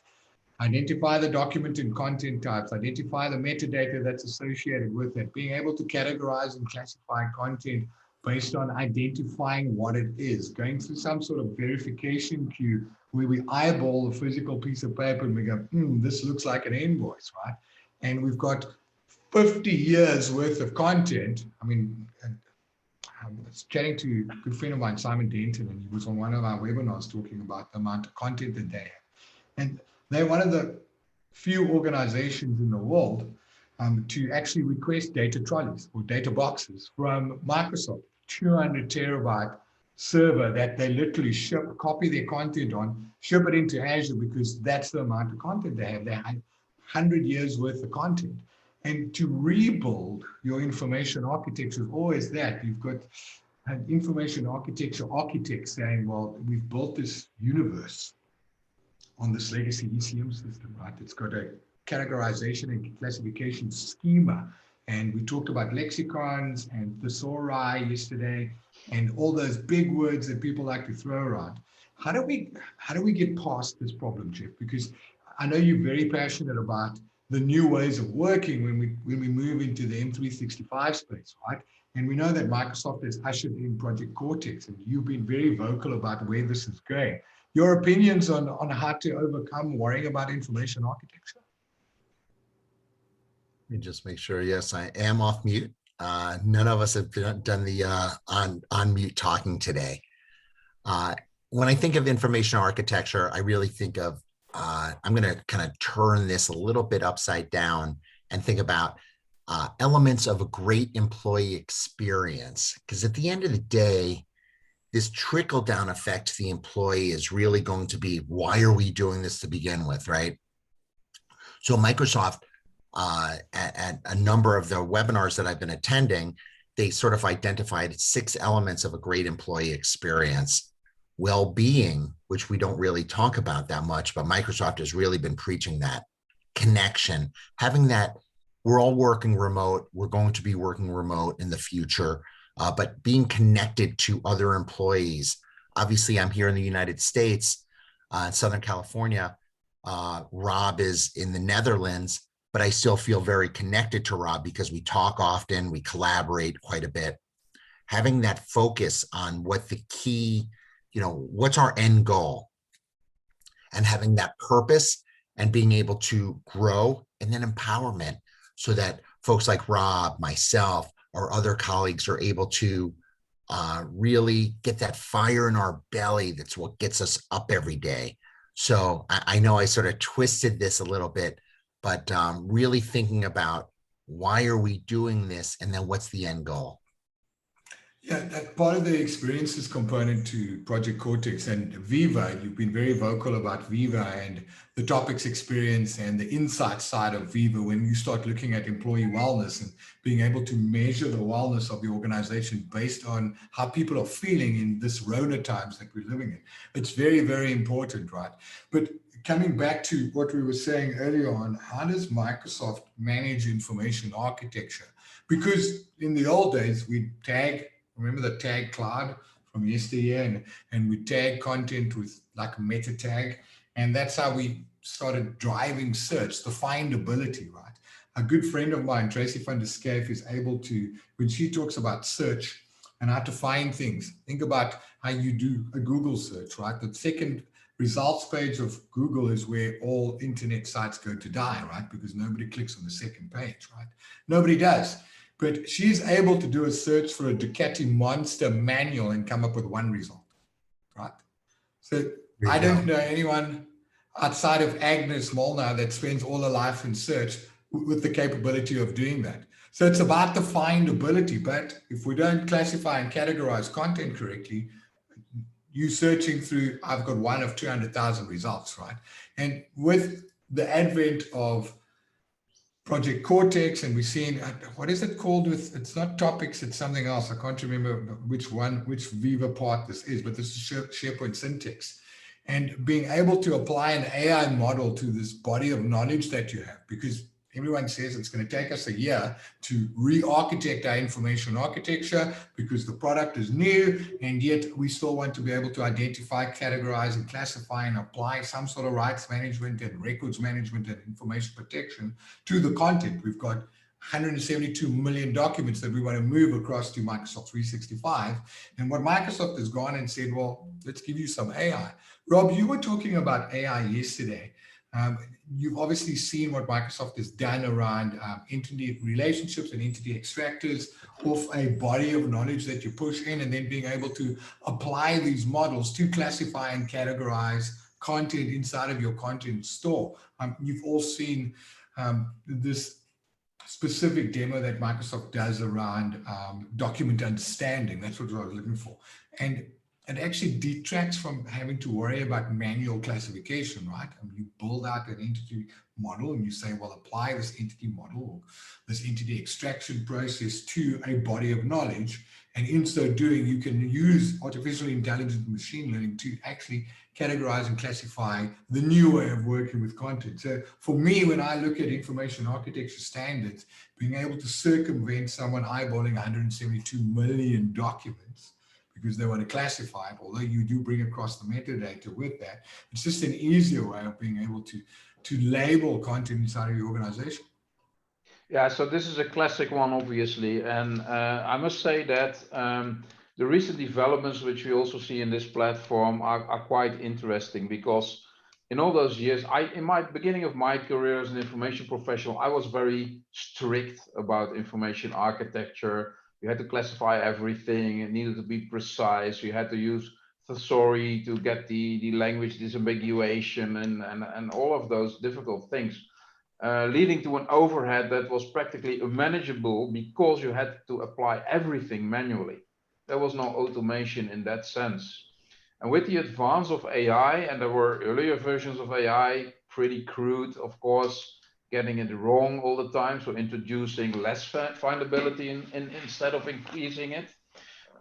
Identify the document and content types, identify the metadata that's associated with it, being able to categorize and classify content based on identifying what it is, going through some sort of verification queue where we eyeball the physical piece of paper and we go, this looks like an invoice, right? And we've got 50 years worth of content. I mean, I was chatting to a good friend of mine, Simon Denton, and he was on one of our webinars talking about the amount of content that they have. And they're one of the few organizations in the world to actually request data trolleys or data boxes from Microsoft, 200 terabyte server that they literally ship, copy their content on, ship it into Azure because that's the amount of content they have. They have 100 years worth of content. And to rebuild your information architecture is always that. You've got an information architecture architect saying, well, we've built this universe on this legacy ECM system, right? It's got a categorization and classification schema. And we talked about lexicons and thesauri yesterday and all those big words that people like to throw around. How do we get past this problem, Jeff? Because I know you're very passionate about the new ways of working when we move into the M365 space, right? And we know that Microsoft has ushered in Project Cortex, and you've been very vocal about where this is going. Your opinions on how to overcome worrying about information architecture? Let me just make sure. Yes, I am off mute. None of us have done the on mute talking today. When I think of information architecture, I really think of, I'm going to kind of turn this a little bit upside down and think about elements of a great employee experience. Because at the end of the day, this trickle down effect to the employee is really going to be, why are we doing this to begin with, right? So Microsoft, at a number of the webinars that I've been attending, they sort of identified 6 elements of a great employee experience. Well-being, which we don't really talk about that much, but Microsoft has really been preaching that. Connection, having that, we're all working remote, we're going to be working remote in the future, but being connected to other employees. Obviously, I'm here in the United States, in Southern California. Rob is in the Netherlands, but I still feel very connected to Rob because we talk often, we collaborate quite a bit. Having that focus on what the key, what's our end goal, and having that purpose and being able to grow, and then empowerment so that folks like Rob, myself, or other colleagues are able to really get that fire in our belly. That's what gets us up every day. So I know I sort of twisted this a little bit, but really thinking about, why are we doing this? And then what's the end goal? Yeah, that part of the experiences component to Project Cortex and Viva, you've been very vocal about Viva and the topics experience and the insight side of Viva when you start looking at employee wellness and being able to measure the wellness of the organization based on how people are feeling in this Rona times that we're living in. It's very, very important, right? But coming back to what we were saying earlier on, how does Microsoft manage information architecture? Because in the old days, we remember the tag cloud from yesteryear, and we tag content with like a meta tag, And that's how we started driving search, the findability, right? A good friend of mine, Tracy van der Schyff, is able to, when she talks about search and how to find things, think about how you do a Google search, right? The second results page of Google is where all internet sites go to die, right? Because nobody clicks on the second page, right? Nobody does. But she's able to do a search for a Ducati Monster manual and come up with one result, right? So I don't know anyone outside of Agnes Molnar that spends all her life in search with the capability of doing that. So it's about the findability, but if we don't classify and categorize content correctly, you searching through, I've got one of 200,000 results, right? And with the advent of Project Cortex, and we're seeing, what is it called with, it's not topics, it's something else. I can't remember which one, which Viva part this is, but this is SharePoint syntax. And being able to apply an AI model to this body of knowledge that you have, because everyone says it's going to take us a year to re-architect our information architecture because the product is new, and yet we still want to be able to identify, categorize, and classify and apply some sort of rights management and records management and information protection to the content. We've got 172 million documents that we want to move across to Microsoft 365. And what Microsoft has gone and said, well, let's give you some AI. Rob, you were talking about AI yesterday. You've obviously seen what Microsoft has done around entity relationships and entity extractors of a body of knowledge that you push in, and then being able to apply these models to classify and categorize content inside of your content store. You've all seen this specific demo that Microsoft does around document understanding. That's what I was looking for. And it actually detracts from having to worry about manual classification, right? I mean, you build out an entity model and you say, well, apply this entity model or this entity extraction process to a body of knowledge. And in so doing, you can use artificial intelligence and machine learning to actually categorize and classify the new way of working with content. So for me, when I look at information architecture standards, being able to circumvent someone eyeballing 172 million documents because they want to classify it, although you do bring across the metadata with that, it's just an easier way of being able to label content inside of your organization. Yeah, so this is a classic one, obviously, and I must say that the recent developments which we also see in this platform are quite interesting, because in all those years, in my beginning of my career as an information professional, I was very strict about information architecture. You had to classify everything, it needed to be precise, you had to use thesaurus to get the language disambiguation and all of those difficult things. Leading to an overhead that was practically unmanageable because you had to apply everything manually. There was no automation in that sense. And with the advance of AI, and there were earlier versions of AI, pretty crude, of course, getting it wrong all the time, so introducing less findability instead of increasing it.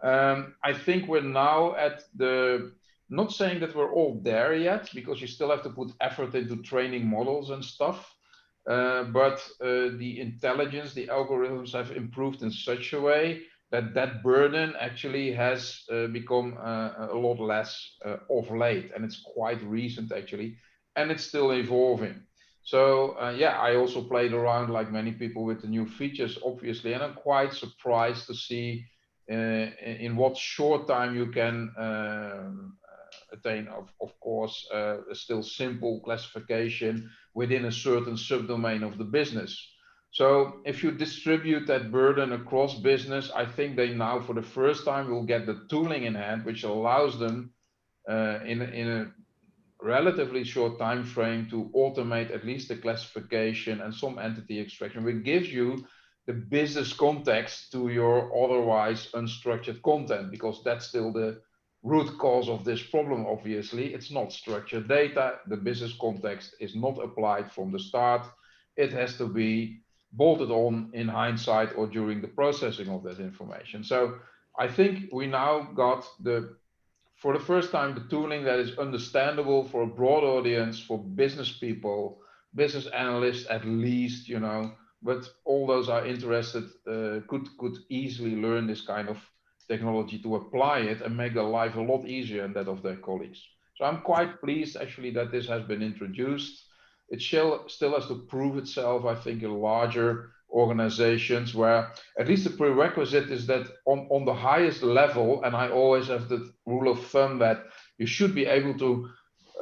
I think we're now at the, not saying that we're all there yet, because you still have to put effort into training models and stuff. But the intelligence, the algorithms have improved in such a way that that burden actually has become a lot less of late, and it's quite recent actually, and it's still evolving. So yeah, I also played around like many people with the new features, obviously, and I'm quite surprised to see in what short time you can attain, of course, a still simple classification within a certain subdomain of the business. So if you distribute that burden across business, I think they now for the first time will get the tooling in hand, which allows them in a relatively short time frame to automate at least the classification and some entity extraction, which gives you the business context to your otherwise unstructured content, because that's still the root cause of this problem. Obviously, it's not structured data. The business context is not applied from the start. It has to be bolted on in hindsight or during the processing of that information. So I think we now got for the first time, the tooling that is understandable for a broad audience, for business people, business analysts at least, you know, but all those are interested could easily learn this kind of technology to apply it and make their life a lot easier than that of their colleagues. So I'm quite pleased actually that this has been introduced. It still has to prove itself, I think, in larger organizations where at least the prerequisite is that on the highest level, and I always have the rule of thumb that you should be able to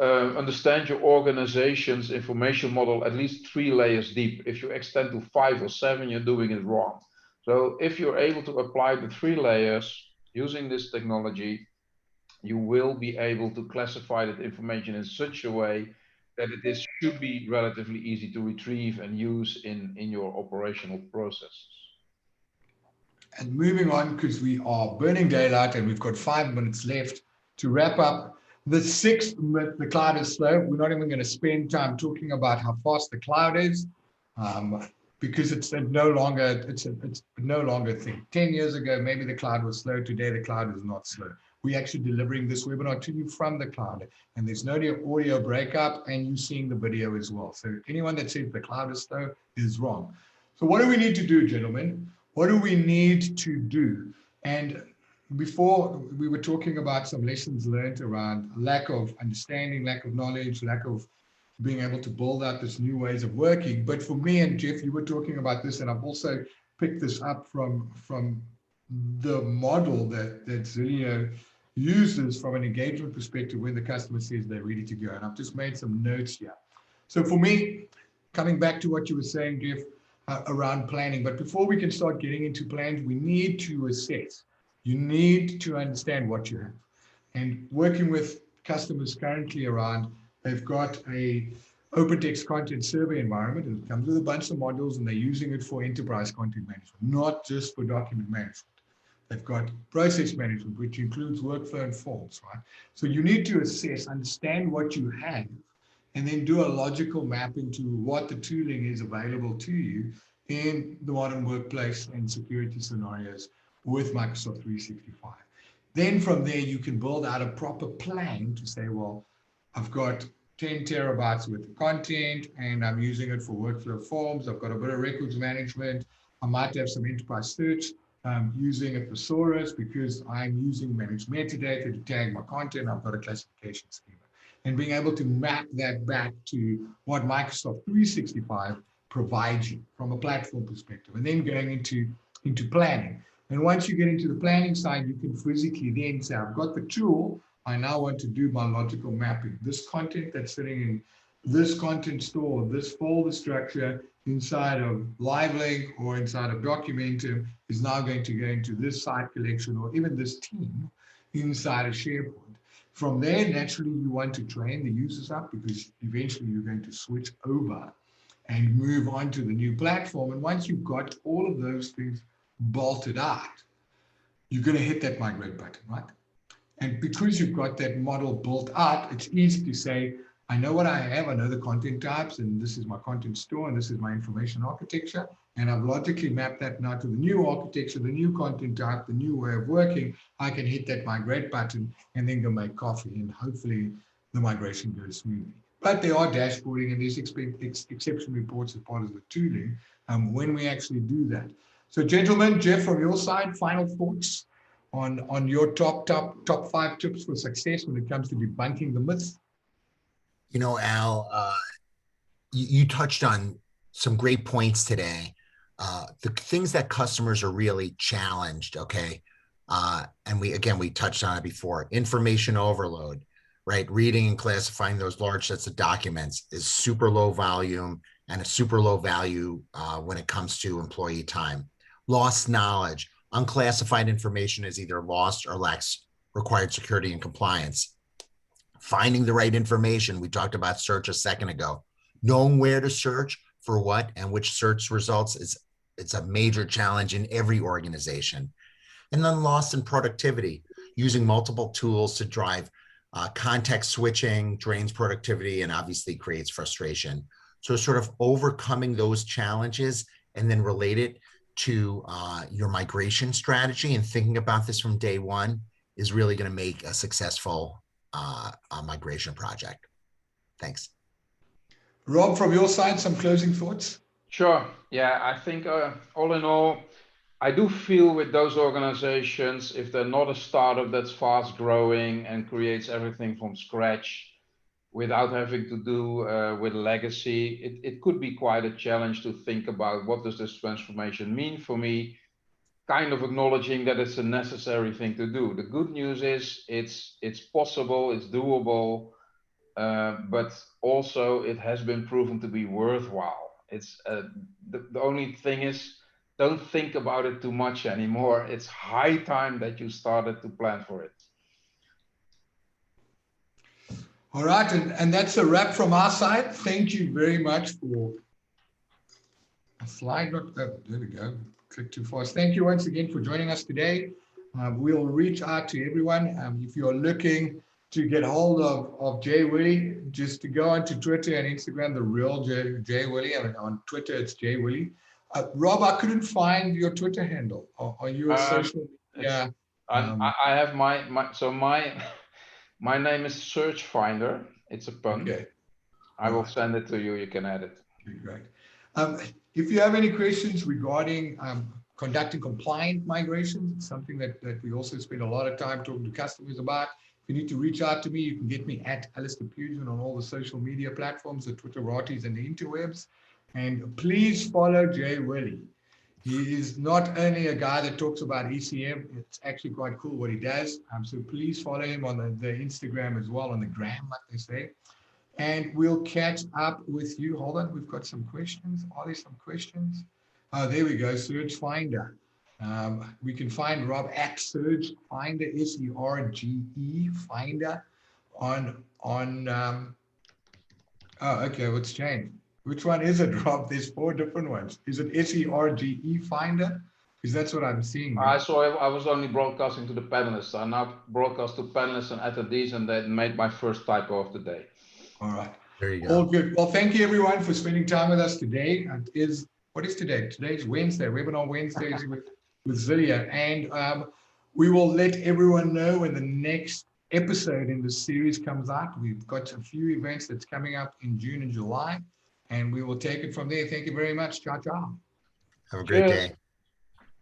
understand your organization's information model at least 3 layers deep. If you extend to 5 or 7, you're doing it wrong. So if you're able to apply the 3 layers using this technology, you will be able to classify that information in such a way that should be relatively easy to retrieve and use in your operational processes. And moving on, because we are burning daylight and we've got 5 minutes left to wrap up. The 6th myth, the cloud is slow. We're not even going to spend time talking about how fast the cloud is, because it's no longer a thing. 10 years ago, maybe the cloud was slow. Today, the cloud is not slow. We're actually delivering this webinar to you from the cloud, and there's no audio breakup, and you're seeing the video as well. So anyone that says the cloud is slow is wrong. So what do we need to do, gentlemen? What do we need to do? And before we were talking about some lessons learned around lack of understanding, lack of knowledge, lack of being able to build out this new ways of working. But for me and Jeff, you were talking about this, and I've also picked this up from the model that Zilio uses from an engagement perspective when the customer says they're ready to go. And I've just made some notes here. So for me, coming back to what you were saying, Jeff, around planning. But before we can start getting into plans, we need to assess. You need to understand what you have. And working with customers currently around, they've got a open text content survey environment, and it comes with a bunch of modules, and they're using it for enterprise content management, not just for document management. They've got process management, which includes workflow and forms, right? So you need to assess, understand what you have, and then do a logical mapping to what the tooling is available to you in the modern workplace and security scenarios with Microsoft 365. Then from there, you can build out a proper plan to say, well, I've got 10 terabytes worth of content and I'm using it for workflow forms. I've got a bit of records management. I might have some enterprise search using a thesaurus because I'm using managed metadata to tag my content. I've got a classification schema. And being able to map that back to what Microsoft 365 provides you from a platform perspective, and then going into planning. And once you get into the planning side, you can physically then say, I've got the tool, I now want to do my logical mapping. This content that's sitting in this content store, this folder structure inside of LiveLink or inside of Documentum is now going to go into this site collection or even this team inside of SharePoint. From there, naturally, you want to train the users up because eventually you're going to switch over and move on to the new platform. And once you've got all of those things bolted out, you're going to hit that migrate button, right? And because you've got that model built out, it's easy to say, I know what I have, I know the content types, and this is my content store, and this is my information architecture, and I've logically mapped that now to the new architecture, the new content type, the new way of working. I can hit that migrate button and then go make coffee, and hopefully the migration goes smoothly. But there are dashboarding and there's exception reports as part of the tooling when we actually do that. So gentlemen, Jeff, from your side, final thoughts on your top 5 tips for success when it comes to debunking the myths? You know, Al, you touched on some great points today. The things that customers are really challenged, okay? And we touched on it before. Information overload, right? Reading and classifying those large sets of documents is super low volume and a super low value when it comes to employee time. Lost knowledge. Unclassified information is either lost or lacks required security and compliance. Finding the right information. We talked about search a second ago. Knowing where to search for what and which search results it's a major challenge in every organization. And then loss in productivity, using multiple tools to drive context switching, drains productivity, and obviously creates frustration. So sort of overcoming those challenges and then relate it to your migration strategy and thinking about this from day one is really going to make a successful migration project. Thanks. Rob, from your side, some closing thoughts? Sure. Yeah, I think all in all, I do feel with those organizations, if they're not a startup that's fast growing and creates everything from scratch without having to do with legacy, it could be quite a challenge to think about what does this transformation mean for me, kind of acknowledging that it's a necessary thing to do. The good news is it's possible, it's doable, but also it has been proven to be worthwhile. It's the only thing is, don't think about it too much anymore. It's high time that you started to plan for it. All right, and that's a wrap from our side. Thank you very much for a slide. Not there we go. Click too fast. Thank you once again for joining us today. We'll reach out to everyone. If you're looking to get hold of Jay Willie, just to go onto Twitter and Instagram, the real Jay Willie. I mean, on Twitter, it's Jay Willie. Rob, I couldn't find your Twitter handle. Are you a social media? I have my name is Search Finder. It's a pun. Okay. I will send it to you. You can add it. Okay, great. If you have any questions regarding conducting compliant migrations, it's something that we also spend a lot of time talking to customers about. If you need to reach out to me, you can get me at Alistair Pugin on all the social media platforms, the Twitterati and the interwebs. And please follow Jay Willie. He is not only a guy that talks about ECM, it's actually quite cool what he does. So please follow him on the Instagram as well, on the gram, like they say. And we'll catch up with you. Hold on, we've got some questions. Are there some questions? Oh, there we go, Search Finder. We can find Rob at Search Finder, S-E-R-G-E, Finder on oh, okay, what's changed? Which one is it, Rob? There's 4 different ones. Is it S-E-R-G-E Finder? Because that's what I'm seeing. I saw I was only broadcasting to the panelists. I now broadcast to panelists and attendees, and that made my first typo of the day. All right. There you go. All good. Well, thank you everyone for spending time with us today. What is today? Today's Wednesday, webinar Wednesdays with Zillia. And we will let everyone know when the next episode in the series comes out. We've got a few events that's coming up in June and July, and we will take it from there. Thank you very much. Ciao, ciao. Have a great day.